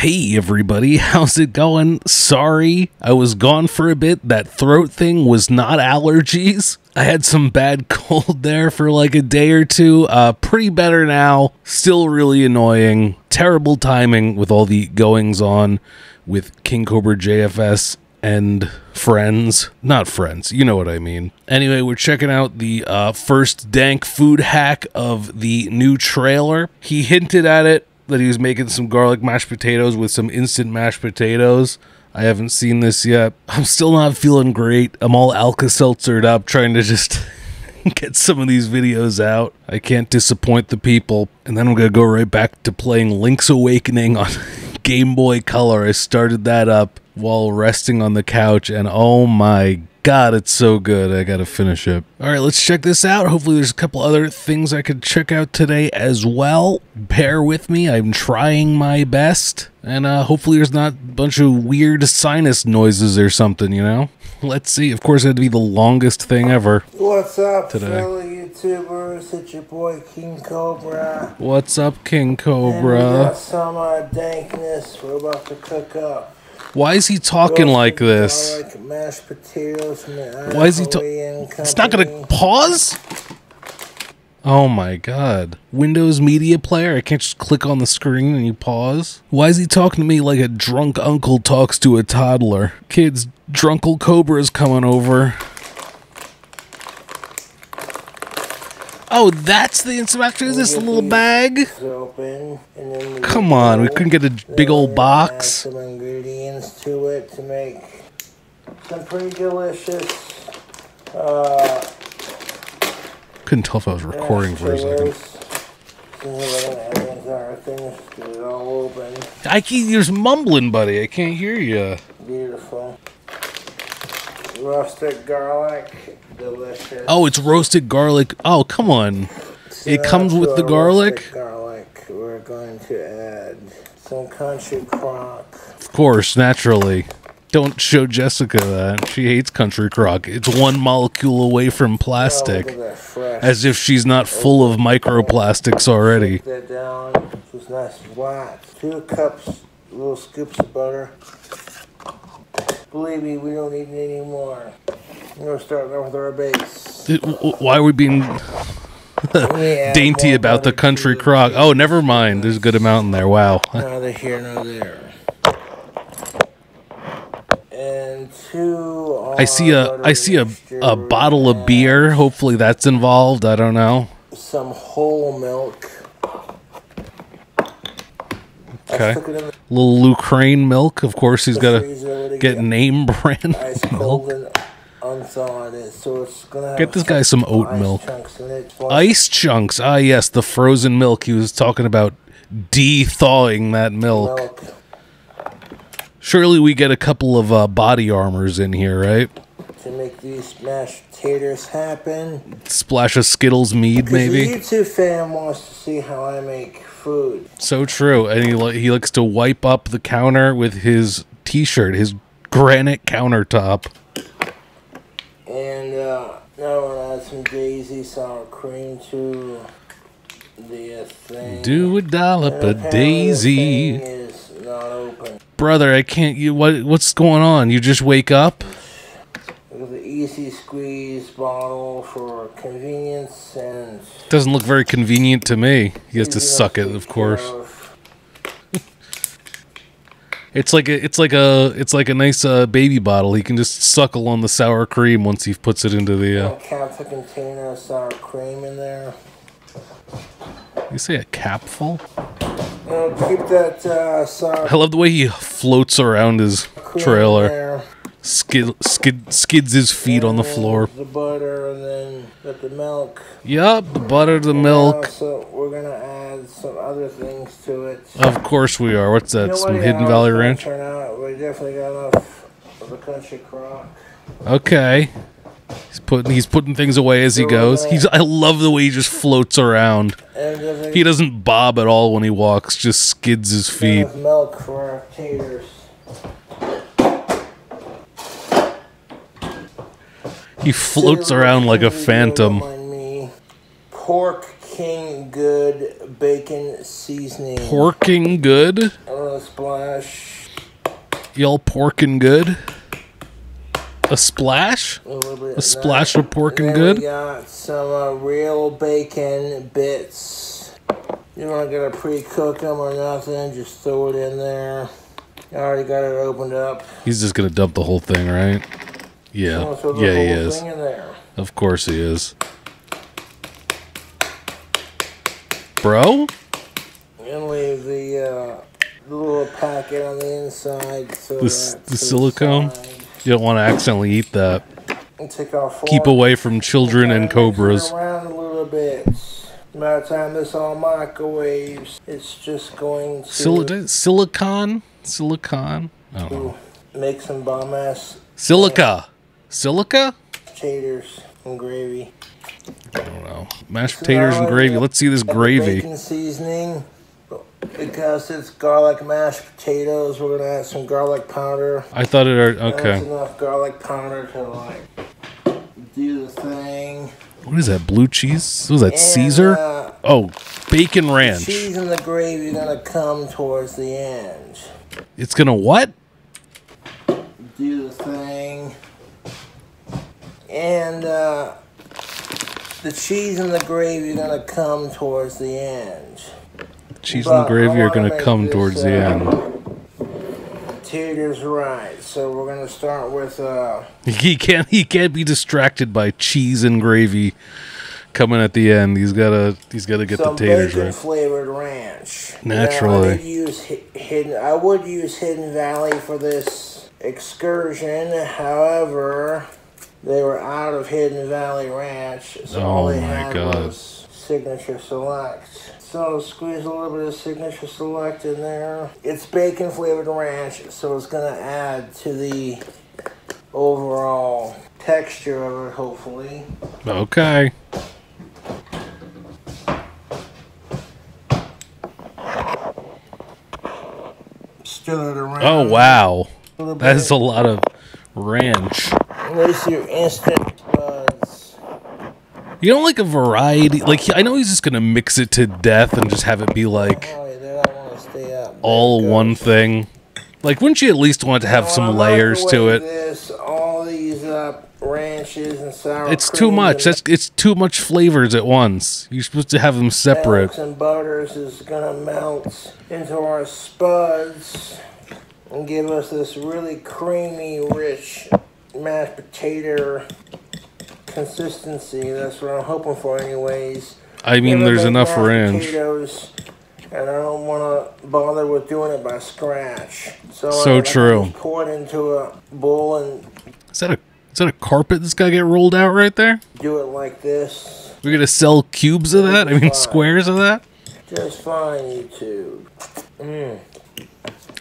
Hey everybody, how's it going? Sorry, I was gone for a bit. That throat thing was not allergies. I had some bad cold there for like a day or two. Pretty better now. Still really annoying. Terrible timing with all the goings on with KingCobraJFS and friends. Not friends, you know what I mean. Anyway, we're checking out the first dank food hack of the new trailer. He hinted at it, that he was making some garlic mashed potatoes with some instant mashed potatoes. I haven't seen this yet. I'm still not feeling great. I'm all Alka-Seltzered up trying to just get some of these videos out. I can't disappoint the people. And then I'm going to go right back to playing Link's Awakening on Game Boy Color. I started that up while resting on the couch, and oh my God, it's so good. I gotta finish it. Alright, let's check this out. Hopefully there's a couple other things I could check out today as well. Bear with me, I'm trying my best. And hopefully there's not a bunch of weird sinus noises or something, you know? Let's see. Of course, it had to be the longest thing ever. What's up, today. fellow YouTubers? It's your boy, King Cobra. What's up, King Cobra? And we got some dankness we're about to cook up. Why is he talking like this? Like mashed potatoes from the Why is he talking? It's not gonna pause? Oh my God. Windows Media Player? I can't just click on the screen and you pause? Why is he talking to me like a drunk uncle talks to a toddler? Kids, Drunkle Cobra is coming over. Oh, that's the instruction? Is this a little bag? Open, and then come on, we couldn't get a big old box. Some ingredients to it to make some pretty delicious. Couldn't tell if I was recording for a second. You're just mumbling, buddy. I can't hear you. Beautiful. Roasted garlic. Delicious. Oh, it's roasted garlic. Oh, come on. So it comes with the garlic? Garlic. We're going to add some country crock. Of course, naturally. Don't show Jessica that. She hates country crock. It's one molecule away from plastic. As if she's not full of microplastics already. That down. It's nice and flat. 2 cups, little scoops of butter. Believe me, we don't need any more. We're going to start off with our base. Why are we being dainty about the country crock? Oh, never mind. There's a good amount in there. Wow. Neither here nor there. And 2. I see a bottle of beer. Hopefully that's involved. I don't know. Some whole milk. Okay. Little Ukraine milk. Of course, he's got to get name brand milk. So it's gonna get this guy some oat milk. Ice chunks. Ah, yes, the frozen milk. He was talking about de-thawing that milk. Surely we get a couple of body armors in here, right? To make these mashed potatoes happen. Splash of Skittles mead, maybe. The YouTube fan wants to see how I make food. So true, and he likes to wipe up the counter with his T-shirt, his granite countertop. And now we're gonna add some Daisy sour cream to the thing. Do a dollop of Daisy. The thing is not open. Brother, I can't. What's going on? You just wake up? Look at the easy squeeze bottle for convenience, and doesn't look very convenient to me. He has to suck it, of course. It's like a nice baby bottle. He can just suckle on the sour cream once he puts it into the. Cap the container of sour cream in there. You say a capful? Keep that sour. I love the way he floats around his trailer. Skids his feet on the floor. The butter and then got the milk. Yup, the butter, the milk. So we're gonna add some other things to it. Of course we are. What's that? Some Hidden Valley Ranch? We definitely got enough of the country crock. Okay. He's putting things away as he goes. I love the way he just floats around. He doesn't bob at all when he walks. Just skids his feet. Milk for our taters. He floats around like a phantom. Pork King Good bacon seasoning. Porking good? A little splash. Y'all porking good? A splash? A little bit. A splash of porking then good? We got some real bacon bits. You don't gotta pre-cook them or nothing. Just throw it in there. I already got it opened up. He's just gonna dump the whole thing, right? Yeah. Yeah, he is. Thing in there. Of course he is. Bro? And leave the little packet on the inside. So The silicone? You don't want to accidentally eat that. And take our fork. Keep away from children and cobras. Mix it around a little bit. By the time this all microwaves, it's just going to... Silicon? Silicon? I don't know. Make some bomb ass... Silica? Silica? Taters and gravy. I don't know. Mashed potatoes and gravy. Let's see this gravy. Bacon seasoning. Because it's garlic mashed potatoes, we're gonna add some garlic powder. I thought it already... Okay. That's enough garlic powder to like do the thing. What is that? Blue cheese? What was that? Caesar? Oh, bacon ranch. The cheese and the gravy are gonna come towards the end. It's gonna what? Do the thing. And the cheese and the gravy are gonna come towards the end. Cheese and gravy are gonna come towards the end. Taters right. So we're gonna start with He can't be distracted by cheese and gravy coming at the end. He's gotta get the taters right. Flavored ranch. Naturally. Now, I would use Hidden Valley for this excursion. However, they were out of Hidden Valley Ranch, so all they had was Signature Select. So squeeze a little bit of Signature Select in there. It's bacon flavored ranch, so it's gonna add to the overall texture of it, hopefully. Okay. Stir it around. Oh wow, that is a lot of ranch. Release your instant buds. You don't like a variety? Like, I know he's just gonna mix it to death and just have it be like all one thing. Like, wouldn't you at least want to have some layers to it? All these ranches and sour It's too much. It's too much flavors at once. You're supposed to have them separate. Milks and butters is gonna melt into our spuds and give us this really creamy, rich mashed potato consistency. That's what I'm hoping for, anyways. I mean, there's enough ranch. Potatoes, and I don't want to bother with doing it by scratch. So true. Pour it into a bowl and is that a carpet that's gotta get rolled out right there? Do it like this. We're gonna sell cubes of that? I mean, squares of that? Just fine, YouTube.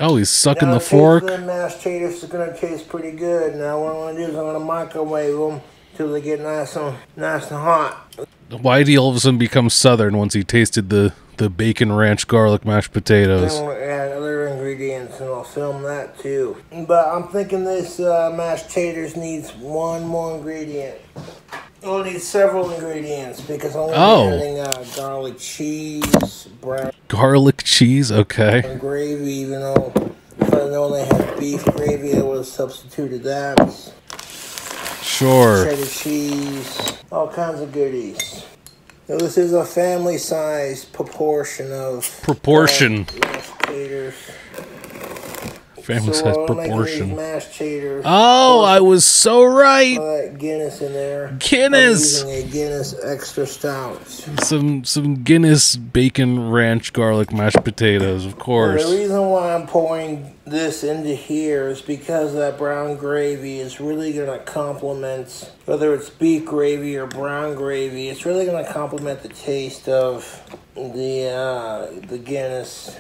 Oh, he's sucking now, the fork. The mashed potatoes are gonna taste pretty good. Now what I'm gonna do is I'm gonna microwave them till they get nice and hot. Why did he all of a sudden become southern once he tasted the bacon ranch garlic mashed potatoes? Then we'll add other ingredients and I'll film that too. But I'm thinking this mashed potatoes needs one more ingredient. It'll need several ingredients because I'm adding garlic cheese, brown garlic cheese, okay. And gravy, even though if I know they have beef gravy, I would have substituted that. Sure. Cheddar cheese, all kinds of goodies. So this is a family-sized proportion of mashed taters. Family-sized proportion. Mashed taters. Oh, I was so right. That Guinness in there. Guinness. I'm using a Guinness extra stout. Some Guinness bacon ranch garlic mashed potatoes, of course. Well, the reason why I'm pouring this into here is because that brown gravy is really going to complement, whether it's beef gravy or brown gravy, it's really going to complement the taste of the Guinness.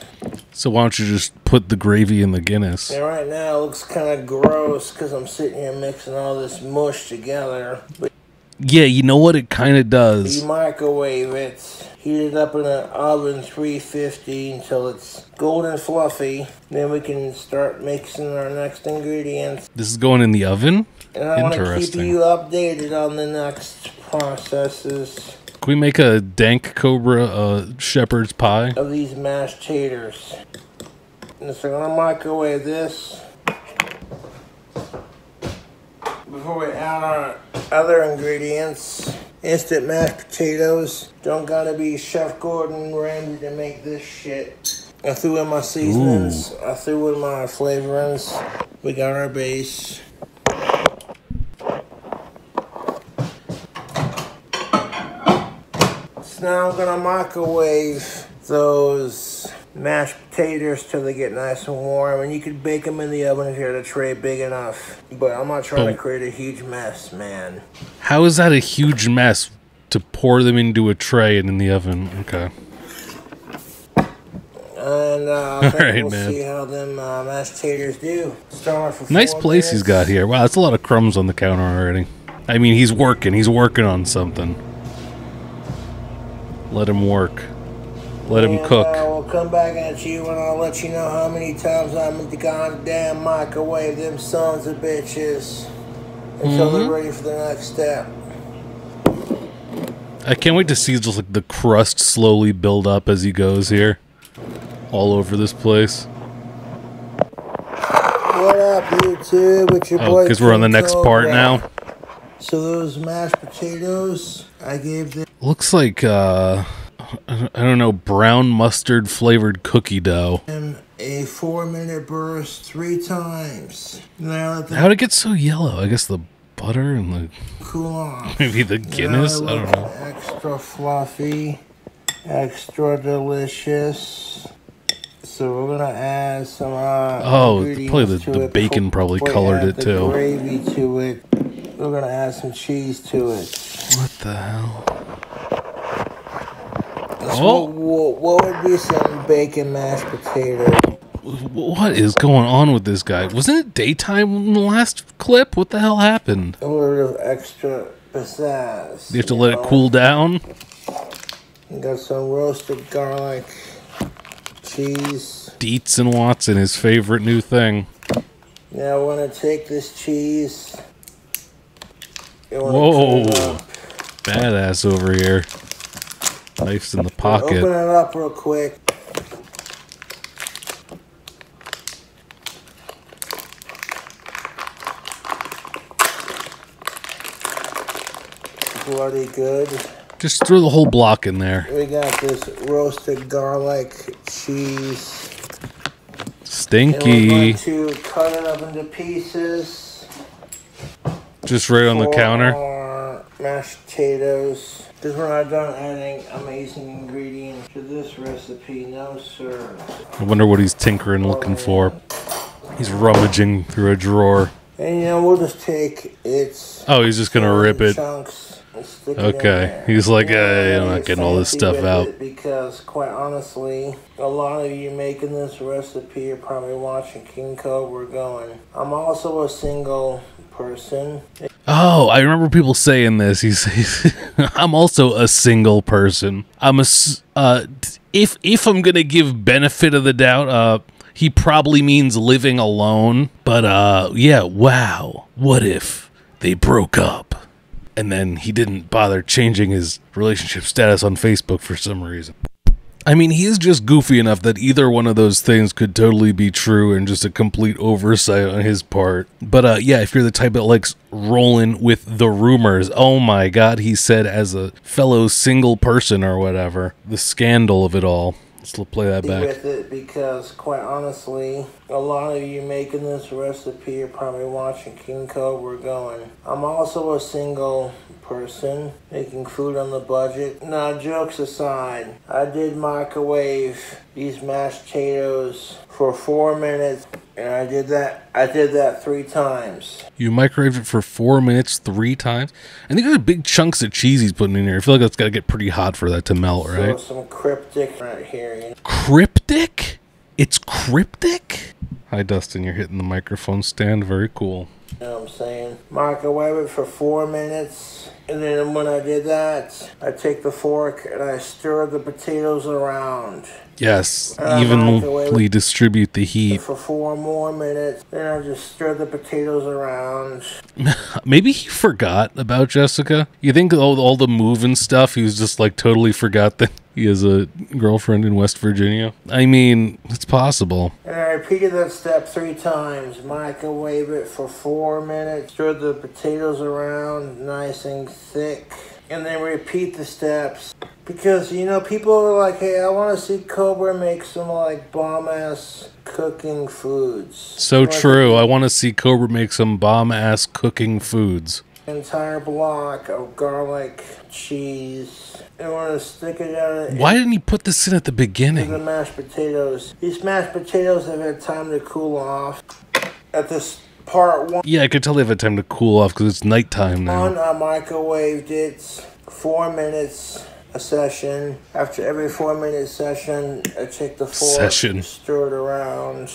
So why don't you just put the gravy in the Guinness? And right now it looks kind of gross because I'm sitting here mixing all this mush together. But yeah, you know what? It kind of does. you microwave it, heat it up in an oven 350 until it's golden fluffy. Then we can start mixing our next ingredients. This is going in the oven? And I want to keep you updated on the next processes. Can we make a dank cobra shepherd's pie? Of these mashed taters. And so I'm gonna microwave this before we add our other ingredients. Instant mashed potatoes. Don't gotta be Chef Gordon Ramsay to make this shit. I threw in my seasonings. I threw in my flavorings. We got our base. So now I'm gonna microwave those mashed potatoes till they get nice and warm, and you can bake them in the oven if you have a tray big enough. But I'm not trying to create a huge mess, man. How is that a huge mess to pour them into a tray and in the oven? Okay. And we'll see how them mashed taters do. Start for nice 4 place minutes. he's got here. Wow, that's a lot of crumbs on the counter already. I mean, he's working. He's working on something. Let him work. Let him cook. We'll come back at you and I'll let you know how many times I'm in the goddamn microwave them sons of bitches until they're ready for the next step. I can't wait to see just like the crust slowly build up as he goes here. All over this place. What up, YouTube? It's your boy. Because we're on the next part now. So those mashed potatoes, I gave them. Looks like, I don't know, brown mustard flavored cookie dough. A 4-minute burst 3 times. Now how'd it get so yellow? I guess the butter and the... Cool off. Maybe the Guinness? I don't know. Extra fluffy. Extra delicious. So we're gonna add some probably the bacon probably colored it too. Gravy to it. We're gonna add some cheese to it. What the hell? So what would be some bacon mashed potato? What is going on with this guy? Wasn't it daytime in the last clip? What the hell happened? A little bit of extra pizzazz. You have to let it cool down? You got some roasted garlic. Cheese. Dietz and Watson, his favorite new thing. Now we're gonna take this cheese. Whoa, badass over here. Knife's in the pocket. Open it up real quick. Bloody good. Just throw the whole block in there. We got this roasted garlic cheese. Stinky. And we're going to cut it up into pieces. Just right on the counter. Our mashed potatoes. Because we're not done adding amazing ingredients to this recipe, no sir. I wonder what he's tinkering, looking for. He's rummaging through a drawer. And you know, we'll just take its. Oh, he's just gonna rip it. Chunks. Okay, he's like, hey, I'm not getting all this stuff out. Because, quite honestly, a lot of you making this recipe are probably watching King Cobra going, I'm also a single person. Oh, I remember people saying this. He's I'm also a single person. If I'm gonna give benefit of the doubt, he probably means living alone. But yeah, wow. What if they broke up? And then he didn't bother changing his relationship status on Facebook for some reason. I mean, he is just goofy enough that either one of those things could totally be true and just a complete oversight on his part. But yeah, if you're the type that likes rolling with the rumors, oh my god, he said as a fellow single person or whatever, the scandal of it all. Let's play that back. With it because, quite honestly, a lot of you making this recipe are probably watching King Cobra going, I'm also a single person making food on the budget. Now, jokes aside, I did microwave these mashed potatoes for 4 minutes, and I did that 3 times. You microwaved it for 4 minutes 3 times? I think there's big chunks of cheese he's putting in here. I feel like it's got to get pretty hot for that to melt, right? So some cryptic right here. You know? Cryptic? It's cryptic? Hi, Dustin. You're hitting the microphone stand. Very cool. You know what I'm saying? Microwave it for 4 minutes. And then when I did that, I take the fork and I stir the potatoes around. Yes, evenly distribute the heat. For 4 more minutes. Then I just stir the potatoes around. Maybe he forgot about Jessica. You think all the move and stuff, he was just like totally forgot that he has a girlfriend in West Virginia? I mean, it's possible. And I repeated that step 3 times. Microwave it for 4 minutes. Stir the potatoes around nice and thick. And then repeat the steps. Because, you know, people are like, hey, I want to see Cobra make some, like, bomb-ass cooking foods. So true. I want to see Cobra make some bomb-ass cooking foods. Entire block of garlic, cheese. And we're going to stick it down. Why didn't he put this in at the beginning? The mashed potatoes. These mashed potatoes have had time to cool off. At this part 1. Yeah, I could tell they've had time to cool off because it's nighttime now. I microwaved it 4 minutes a session. After every 4-minute session, I take the fork, stir it around,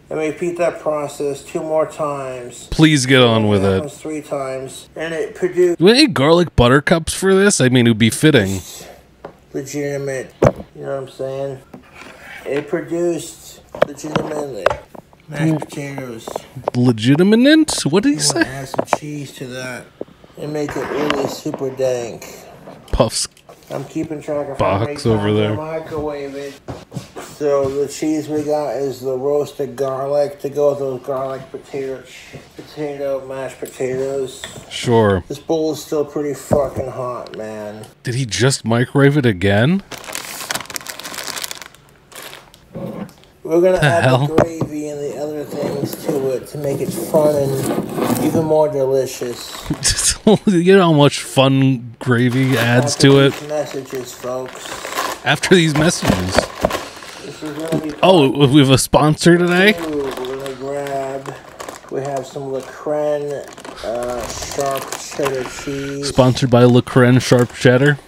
and repeat that process 2 more times. Please get on with it. 3 times, and it produced. Do we need garlic butter cups for this? I mean, it would be fitting. Legitimate, you know what I'm saying? It produced legitimately mashed potatoes. Legitimate? What did he say? Add some cheese to that and make it really super dank. Puffs. I'm keeping track of box over there. Microwave it. So the cheese we got is the roasted garlic to go with those garlic mashed potatoes. Sure. This bowl is still pretty fucking hot, man. Did he just microwave it again? We're gonna add the gravy and the other things to it to make it fun and even more delicious. You know how much fun gravy adds to it? Messages, folks. After these messages. Oh, we have a sponsor today? We're gonna grab. We have some Lecraine sharp cheddar cheese. Sponsored by Lecraine sharp cheddar.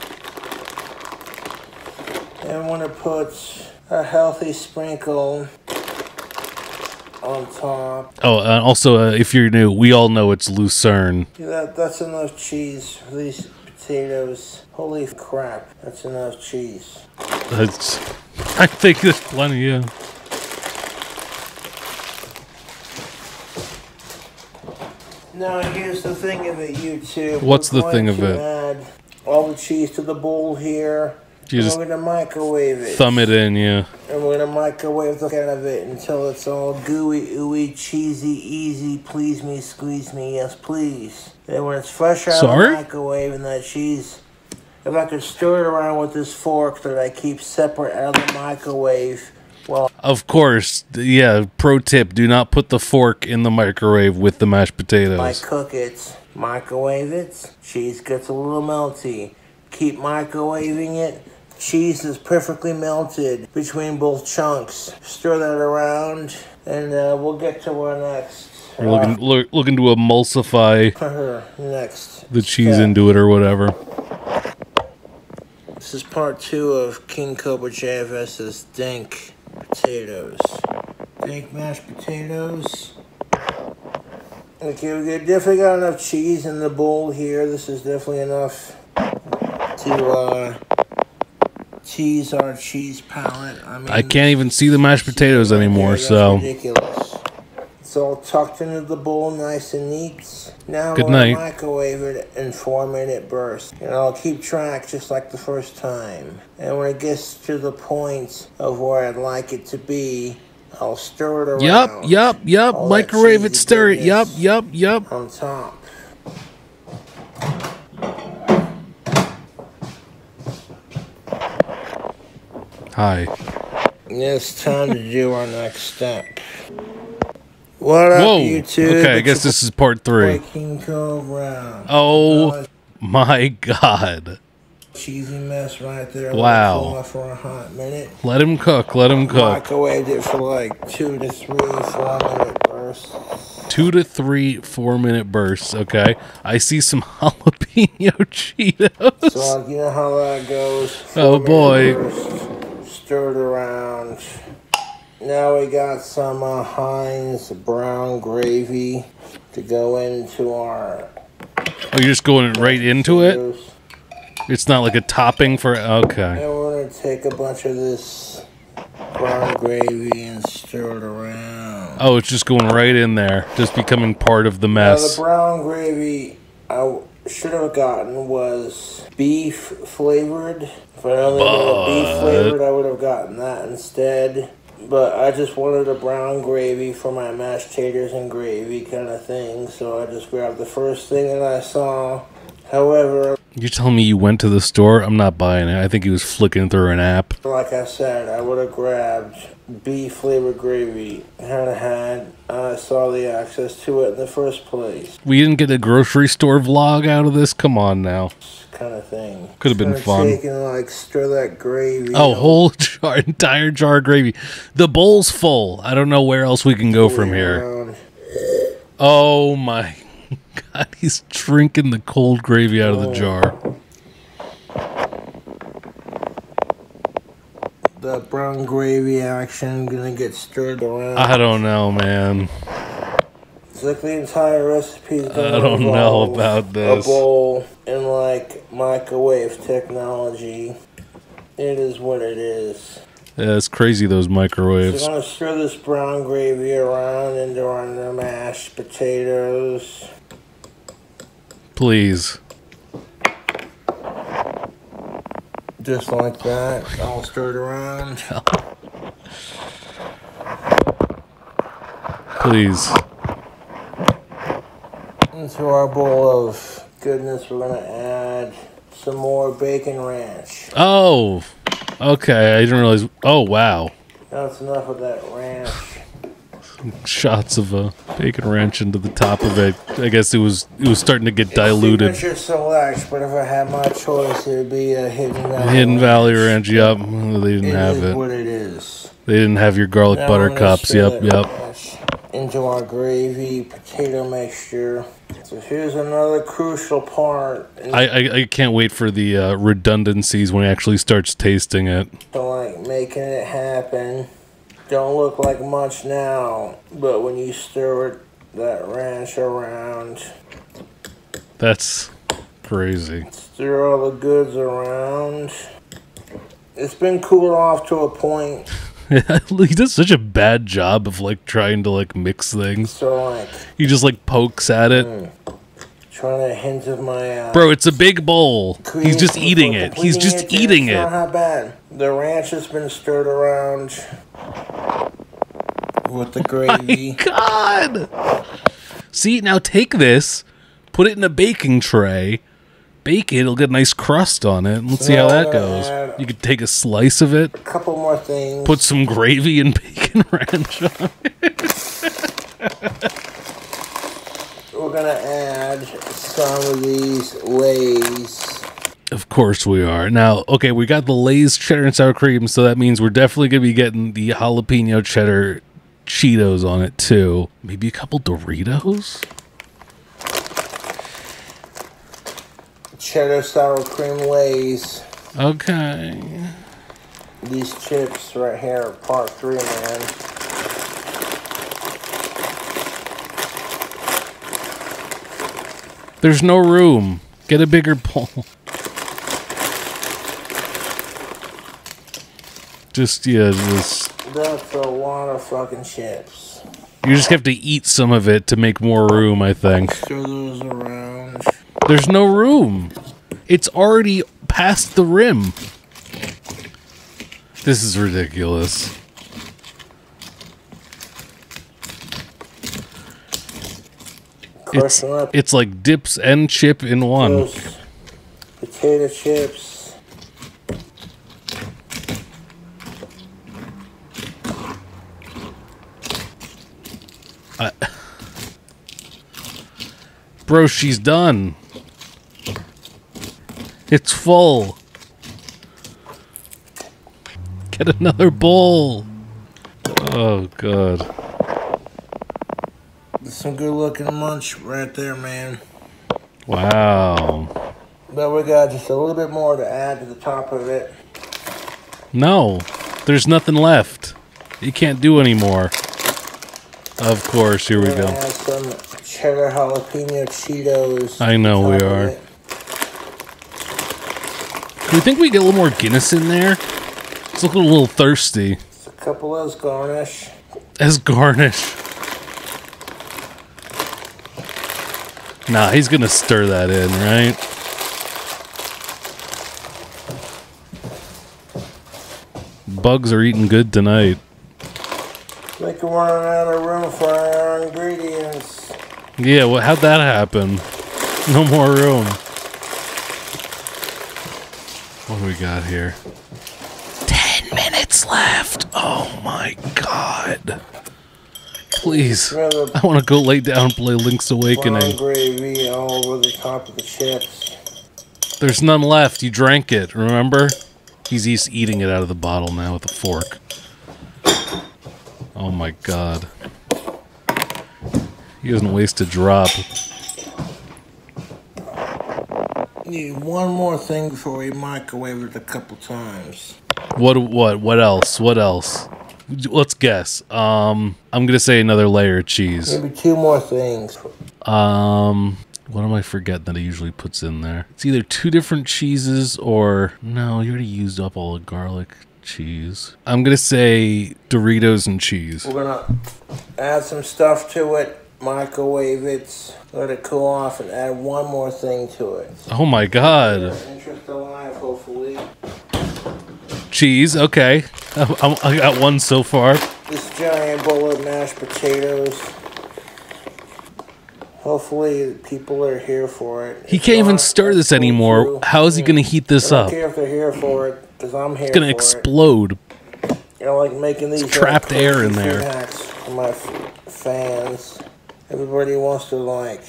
And I'm gonna put a healthy sprinkle on top. Oh, also, if you're new, we all know it's Lucerne. Yeah, that's enough cheese for these potatoes. Holy crap, that's enough cheese. I think there's plenty, yeah. Now here's the thing of it, YouTube. What's the thing of it? Add all the cheese to the bowl here. You just we're gonna microwave it. Thumb it in, yeah. And we're gonna microwave the heck out of it until it's all gooey, ooey, cheesy, easy. Please me, squeeze me, yes please. Then when it's fresh out of the microwave and that cheese, if I could stir it around with this fork that I keep separate out of the microwave. Well, of course, yeah. Pro tip: do not put the fork in the microwave with the mashed potatoes. I cook it, microwave it. Cheese gets a little melty. Keep microwaving it. Cheese is perfectly melted between both chunks. Stir that around, and we'll get to our next. We're looking to emulsify the cheese into it or whatever. This is part 2 of KingCobraJFS's dank potatoes. Dank mashed potatoes. Okay, we definitely got enough cheese in the bowl here. This is definitely enough to tease our cheese palette. I can't even see the mashed potatoes anymore, so. Ridiculous. It's all tucked into the bowl, nice and neat. Now I'm going to microwave it in 4-minute bursts. And I'll keep track just like the first time. And when it gets to the point of where I'd like it to be, I'll stir it around. Yup. Microwave it, stir it. Yup. On top. Hi. And it's time to do our next step. What up, YouTube? Okay, I guess this is part 3. King Cobra. Oh my god. Cheesy mess right there. Wow. For a hot minute. Let him cook. Microwaved it for like 2 to 3 4-minute bursts. 2 to 3 4-minute bursts, okay. I see some jalapeno Cheetos. So you know how that goes. Oh boy. Stirred around. Now we got some Heinz brown gravy to go into our... Oh, you're just going right into it? It's not like a topping for... Okay. And we're going to take a bunch of this brown gravy and stir it around. Oh, it's just going right in there, just becoming part of the mess. Now, the brown gravy I should have gotten was beef flavored. If I only wanted beef flavored, I would have gotten that instead. But I just wanted a brown gravy for my mashed taters and gravy kind of thing, so I just grabbed the first thing that I saw. However, you're telling me you went to the store? I'm not buying it. I think he was flicking through an app. Like I said, I would have grabbed beef flavored gravy. I saw the access to it in the first place. We didn't get a grocery store vlog out of this? Come on now. Kind of thing. Could have been fun. Take and like stir that gravy. Oh, whole jar, entire jar of gravy. The bowl's full. I don't know where else we can go from here. Oh my God, he's drinking the cold gravy out of the jar. The brown gravy action gonna get stirred around. I don't know, man. It's like the entire recipe is gonna I don't know about this. A bowl and like microwave technology. It is what it is. Yeah, it's crazy, those microwaves. So I'm gonna stir this brown gravy around into our mashed potatoes. Please. Just like that, all stirred around. Please. Into our bowl of goodness, we're gonna add some more bacon ranch. Oh, okay. I didn't realize. Oh, wow. That's enough of that ranch. Shots of bacon ranch into the top of it. I guess it was starting to get diluted. Signature select, but if I had my choice, it would be a Hidden Valley Ranch. Yep, they didn't have it. It is what it is. They didn't have your garlic butter cups. Yep. Into our gravy potato mixture. So here's another crucial part. I can't wait for the redundancies when he actually starts tasting it. So like making it happen. Don't look like much now, but when you stir that ranch around. That's crazy. Stir all the goods around. It's been cooled off to a point. He does such a bad job of like trying to like mix things. So like he just like pokes at it. Trying to hint of my bro, it's a big bowl. He's just eating it. He's just eating it. Not how bad. The ranch has been stirred around with the gravy. My God. See, now take this, put it in a baking tray, bake it, it'll get a nice crust on it. Let's see how that goes. You could take a slice of it. A couple more things. Put some gravy and bacon ranch on it. We're going to add some of these Lay's. Of course we are. Now, okay, we got the Lay's cheddar and sour cream, so that means we're definitely going to be getting the jalapeno cheddar Cheetos on it, too. Maybe a couple Doritos? Cheddar sour cream Lay's. Okay. These chips right here are part 3, man. There's no room. Get a bigger bowl. Just. That's a lot of fucking chips. You just have to eat some of it to make more room, I think. Stir those around. There's no room. It's already past the rim. This is ridiculous. It's like dips and chip in one. Those potato chips. Bro, she's done. It's full. Get another bowl. Oh, God. Some good looking munch right there, man. Wow. But we got just a little bit more to add to the top of it. No, there's nothing left. You can't do any more. Of course, here we go. Add some cheddar jalapeno Cheetos. I know we are. Do you think we get a little more Guinness in there? It's looking a little thirsty. It's a couple as garnish. As garnish. Nah, he's gonna stir that in, right? Bugs are eating good tonight. Like we're running out of room for our ingredients. Yeah, well, how'd that happen? No more room. What do we got here? 10 minutes left. Oh my god. Please. I want to go lay down and play Link's Awakening. Gravy all over the top of the chips. There's none left. You drank it, remember? He's just eating it out of the bottle now with a fork. Oh my god. He doesn't waste a drop. Need one more thing before we microwave it a couple times. What else? What else? Let's guess. I'm gonna say another layer of cheese. Maybe two more things. What am I forgetting that he usually puts in there? It's either two different cheeses or... No, you already used up all the garlic cheese. I'm gonna say Doritos and cheese. We're gonna add some stuff to it, microwave it, let it cool off, and add one more thing to it. Oh my god. Interest alive, hopefully. Cheese, okay. I got one so far. This giant bowl of mashed potatoes. Hopefully people are here for it. He can't even stir this anymore. How is he going to heat this up? I don't care if they're here for it, because I'm here for it. It's going to explode. You know, like making these trapped air in there. Hacks for my fans. Everybody wants to like...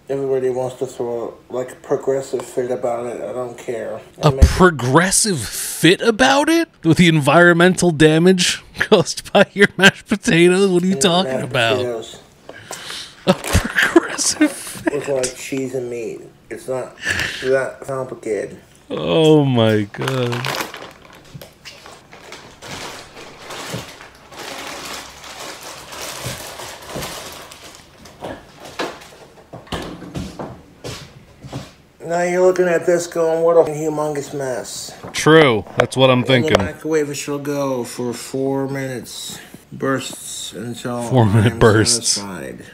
Everybody wants to throw like a progressive fit about it. I don't care. A progressive fit about it? With the environmental damage caused by your mashed potatoes? What are you talking about? Potatoes. A progressive fit? It's like cheese and meat. It's not that complicated. Oh my god. Now you're looking at this going, what a humongous mess. True, that's what I'm thinking. In the microwave it shall go for 4 minutes bursts until 4 minute bursts. Satisfied.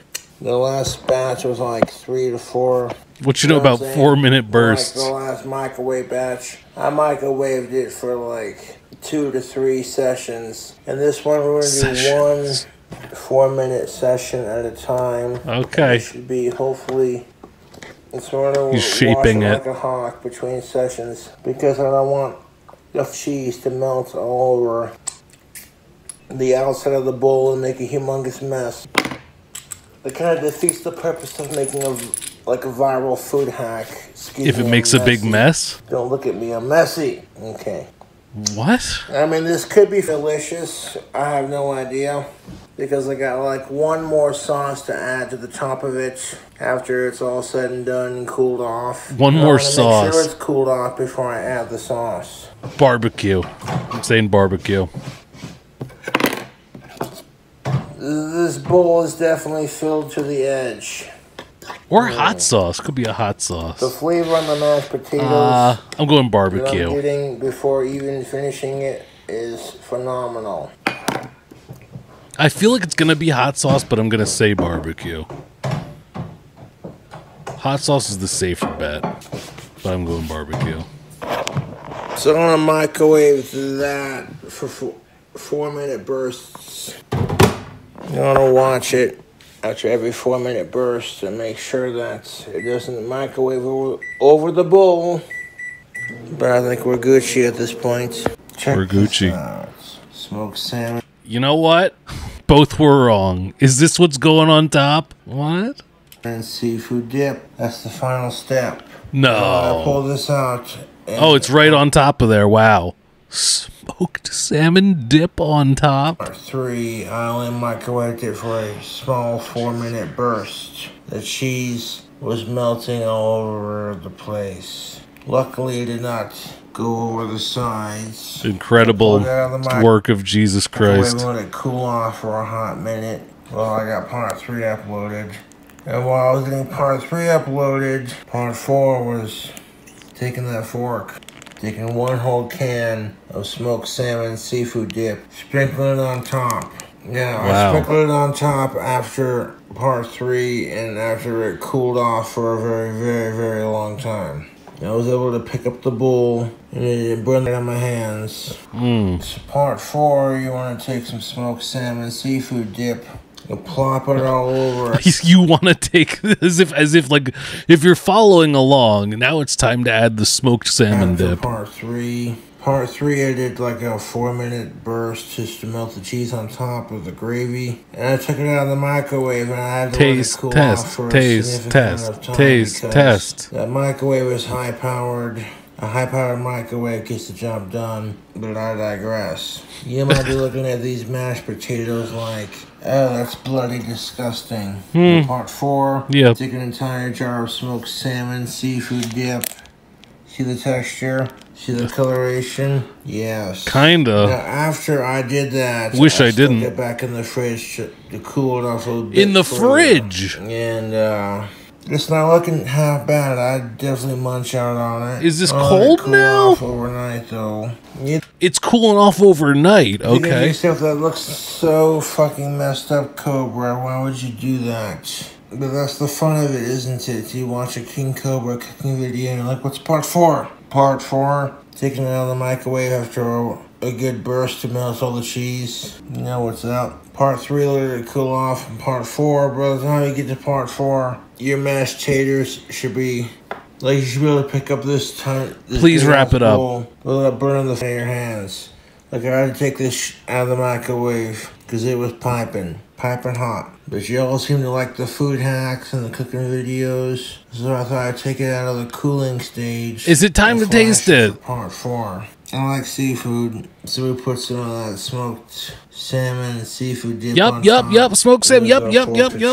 The last batch was like 3 to 4. What you know about 4 minute bursts? Like the last microwave batch, I microwaved it for like 2 to 3 sessions. And this one we're going to do one 4 minute session at a time. Okay. It should be hopefully... Sort of He's shaping it like a hawk between sessions because I don't want the cheese to melt all over the outside of the bowl and make a humongous mess. It kind of defeats the purpose of making a viral food hack. If it makes a big mess? Don't look at me, I'm messy. Okay. What? I mean, this could be delicious. I have no idea. Because I got like one more sauce to add to the top of it after it's all said and done and cooled off. One more sauce. Make sure it's cooled off before I add the sauce. Barbecue. I'm saying barbecue. This bowl is definitely filled to the edge. Or hot sauce. Could be a hot sauce. The flavor on the mashed potatoes I'm going barbecue. that I'm getting before even finishing it is phenomenal. I feel like it's going to be hot sauce, but I'm going to say barbecue. Hot sauce is the safer bet, but I'm going barbecue. So I'm going to microwave that for 4 minute bursts. You want to watch it after every 4 minute burst and make sure that it doesn't microwave over the bowl. But I think we're Gucci at this point. We're Gucci. Smoked salmon. You know what? Both were wrong. Is this what's going on top? What? And seafood dip. That's the final step. No. I'll pull this out. Oh, it's right on top of there. Wow. Smoked salmon dip on top. Part 3, I only microwaved it for a small 4 minute burst. The cheese was melting all over the place. Luckily, it did not go over the sides. Incredible work of Jesus Christ. Let it cool off for a hot minute. Well, I got part 3 uploaded. And while I was getting part 3 uploaded, part 4 was taking that fork taking one whole can of smoked salmon seafood dip, sprinkling it on top. Now, I sprinkled it on top after part 3 and after it cooled off for a very, very, very long time. I was able to pick up the bowl and it didn't burn it on my hands. So part 4, you want to take some smoked salmon seafood dip and plop it all over. You want to take as if like if you're following along. Now it's time to add the smoked salmon dip. Part 3, I did like a 4-minute burst just to melt the cheese on top of the gravy, and I took it out of the microwave and I had to let it cool off for a significant amount of time because that microwave is high powered. A high-powered microwave gets the job done, but I digress. You might be looking at these mashed potatoes like, oh, that's bloody disgusting. Part 4, take an entire jar of smoked salmon, seafood dip. See the texture? See the coloration? Yes. Kinda. Now, after I did that, I didn't. Get back in the fridge to cool it off a little bit. In the fridge? And, it's not looking half bad. I definitely munch out on it. Is this cold now? Off overnight, though. It's cooling off overnight. Okay. Yourself, that looks so fucking messed up, Cobra. Why would you do that? But that's the fun of it, isn't it? You watch a King Cobra cooking video and you're like, what's part 4? Part 4, taking it out of the microwave after a good burst to melt all the cheese. You know what's up. Part 3, let it cool off. And part 4, by the time you get to part 4, your mashed taters should be, like, you should be able to pick up this time. Please wrap it up. Without burning the in your hands. Like, I had to take this out of the microwave because it was piping hot. But you all seem to like the food hacks and the cooking videos, so I thought I'd take it out of the cooling stage. Is it time to taste it? Part 4. I like seafood, so we put some of that smoked salmon and seafood dip on top. Smoked salmon, yep.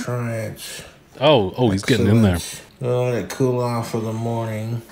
Try it. Oh, he's getting in there. We'll let it cool off for the morning.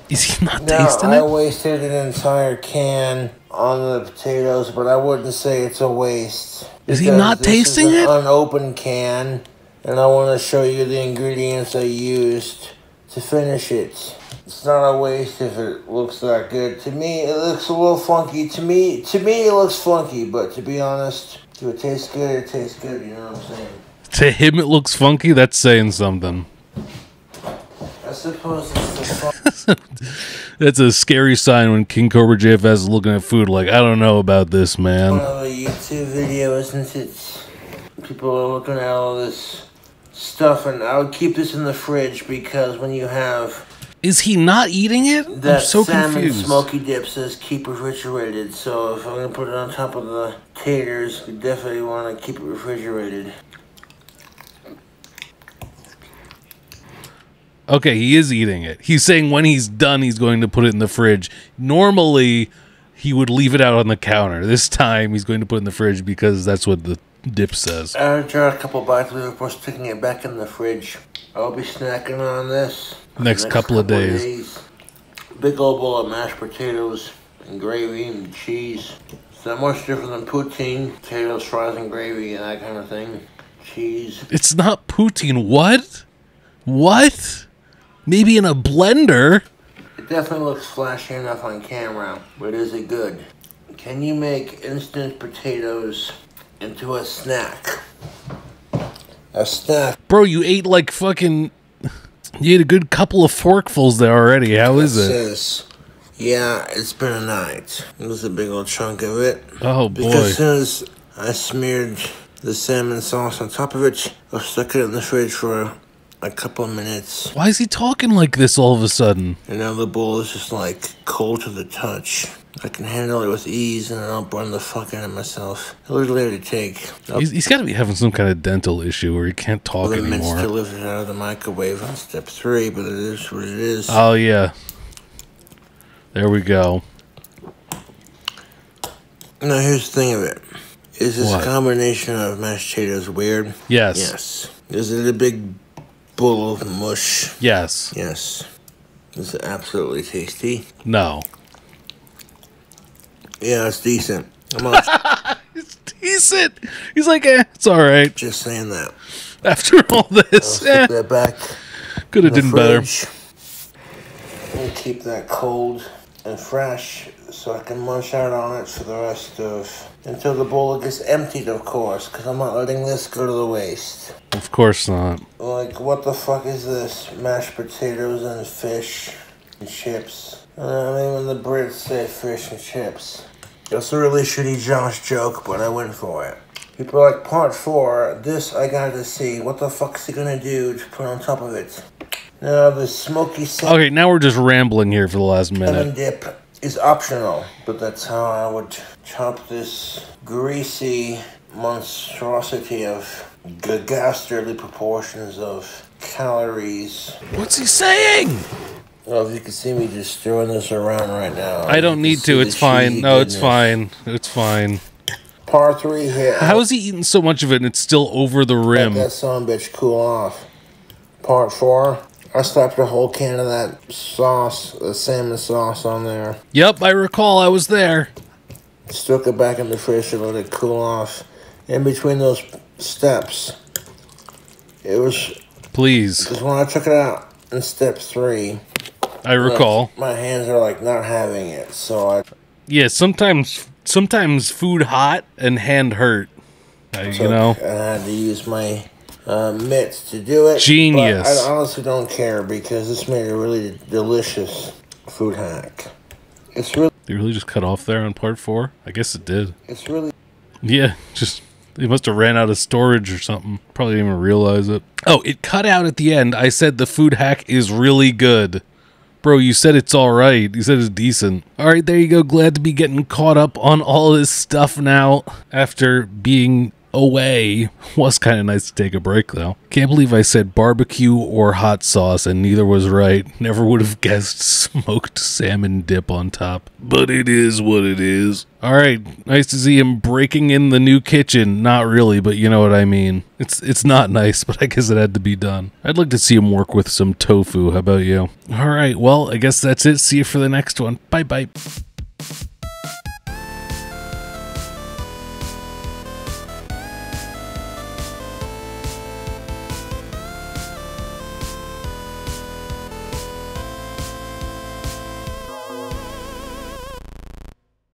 Is he not tasting it? I wasted an entire can on the potatoes, but I wouldn't say it's a waste. Is he not tasting it? It's an unopened can, and I want to show you the ingredients I used to finish it. It's not a waste if it looks that good. To me, it looks a little funky. To me, it looks funky, but to be honest, if it tastes good, it tastes good, you know what I'm saying? To him, it looks funky? That's saying something. I suppose it's the That's a scary sign when KingCobraJFS is looking at food like, I don't know about this, man. Well, a YouTube video, isn't it? People are looking at all this stuff, and I would keep this in the fridge because when you have... Is he not eating it? I'm so salmon confused. Smoky dip says keep refrigerated, so if I'm going to put it on top of the taters, you definitely want to keep it refrigerated. Okay, he is eating it. He's saying when he's done, he's going to put it in the fridge. Normally, he would leave it out on the counter. This time, he's going to put it in the fridge because that's what the dip says. After a couple bites, we were sticking it back in the fridge. I'll be snacking on this Next couple of days. Big old bowl of mashed potatoes and gravy and cheese. It's not much different than poutine. Potatoes, fries, and gravy and that kind of thing. Cheese. It's not poutine. What? What? Maybe in a blender? It definitely looks flashy enough on camera, but is it good? Can you make instant potatoes into a snack? A snack. Bro, you ate like fucking... You ate a good couple of forkfuls there already. How is it? Yeah, it's been a night. There's a big old chunk of it. Oh, boy. Because as soon as I smeared the salmon sauce on top of it, I stuck it in the fridge for a couple of minutes. Why is he talking like this all of a sudden? And now the bowl is just like cold to the touch. I can handle it with ease and I don't burn the fuck out of myself. A little later to take. He's got to be having some kind of dental issue where he can't talk anymore. To lift it out of the microwave on step 3, but it is what it is. Oh, yeah. There we go. Now, here's the thing of it. Is this combination of mashed potatoes weird? Yes. Yes. Is it a big bowl of mush? Yes. Yes. Is it absolutely tasty? No. Yeah, it's decent. It's decent. He's like, it's all right. Just saying that. After all this, Stick that back. Could have done better. and keep that cold and fresh so I can munch out on it for the rest of, until the bowl gets emptied, of course, because I'm not letting this go to the waste. Of course not. Like, what the fuck is this? Mashed potatoes and fish and chips. I mean, when the Brits say fish and chips. That's a really shitty Josh joke, but I went for it. People are like, part 4, this I gotta see. What the fuck's he gonna do to put on top of it? Now, the smoky salmon. Okay, now we're just rambling here for the last minute. Dip is optional, but that's how I would chop this greasy monstrosity of ghastly proportions of calories. What's he saying? Well, if you can see me just throwing this around right now. I don't need to. It's fine. No, it's fine. It's fine. Part 3 hit. How is he eating so much of it and it's still over the rim? Let that sonbitch cool off. Part 4. I slapped a whole can of that sauce, the salmon sauce on there. Yep, I recall. I was there. Stuck it back in the fridge and let it cool off. In between those steps, it was... Please. Because when I took it out in step 3... I recall. My hands are like not having it, so I... Yeah, sometimes food hot and hand hurt. You know? I had to use my... mitts to do it. Genius. But I honestly don't care because this made a really delicious food hack. It's really... Did you really just cut off there on part 4? I guess it did. It's really... Yeah, just... They must have ran out of storage or something. Probably didn't even realize it. Oh, it cut out at the end. I said the food hack is really good. Bro, you said it's alright. You said it's decent. Alright, there you go. Glad to be getting caught up on all this stuff now after being... away. Was kind of nice to take a break though. Can't believe I said barbecue or hot sauce and neither was right. Never would have guessed smoked salmon dip on top. But it is what it is. Alright, nice to see him breaking in the new kitchen. Not really, but you know what I mean. It's not nice, but I guess it had to be done. I'd like to see him work with some tofu. How about you? Alright, well, I guess that's it. See you for the next one. Bye bye.